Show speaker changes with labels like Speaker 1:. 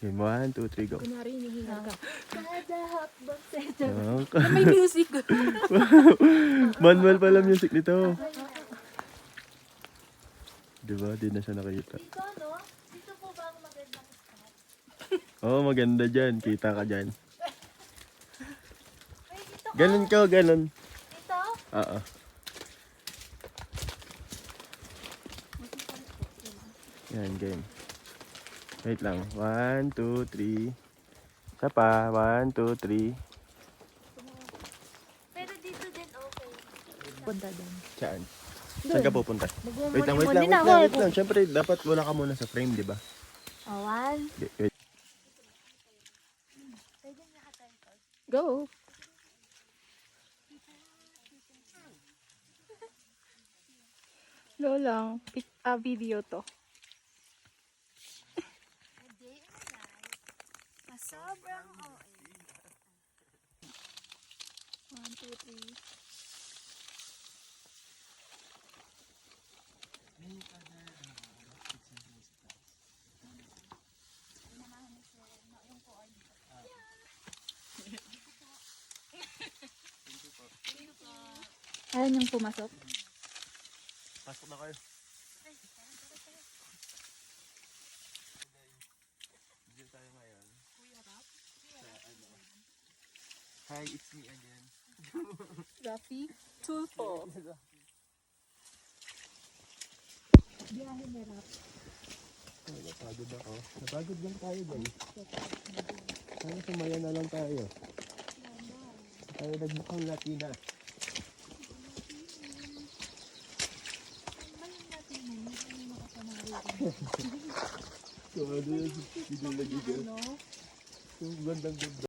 Speaker 1: Game 1, 2, 3, go.
Speaker 2: Kunwari, hinihingal ka.
Speaker 3: Kada hakbang sa
Speaker 2: May music.
Speaker 1: Manual pala music nito. Diba? Di na siya nakita.
Speaker 3: Dito, no? Dito po ba ang magandang spot?
Speaker 1: Oo, maganda dyan. Kita ka dyan.
Speaker 3: Ay, dito ka.
Speaker 1: Ganun ka, ganun.
Speaker 3: Dito?
Speaker 1: Oo. Yan, game. Wait lang. 1, 2, 3. Isa pa. 1, 2, 3.
Speaker 3: Pero dito din okay.
Speaker 2: Punta doon.
Speaker 1: Saan? Saan ka pupunta? Wait lang,
Speaker 2: Magmumuni-muni na ako.
Speaker 1: wait lang. Siyempre, dapat wala ka muna sa frame, di ba?
Speaker 3: Oh, 1.
Speaker 1: Wait.
Speaker 3: Pwede nakatayo ko.
Speaker 2: Go. Go lang. Video to.
Speaker 3: Hindi, na sobrang okay.
Speaker 2: 1, 2, 3. Ayan yung pumasok.
Speaker 1: Pasok na kayo. Dito tayo ngayon. Hi, it's me again.
Speaker 2: Rafi. Tulfo. Biyahe na rap.
Speaker 1: Oh, napagod ako. Napagod lang tayo guys. Sana sumaya na lang tayo. Tayo nagbukang Latina. So ano yun? Hindi nagigil. Yung gandang ganda.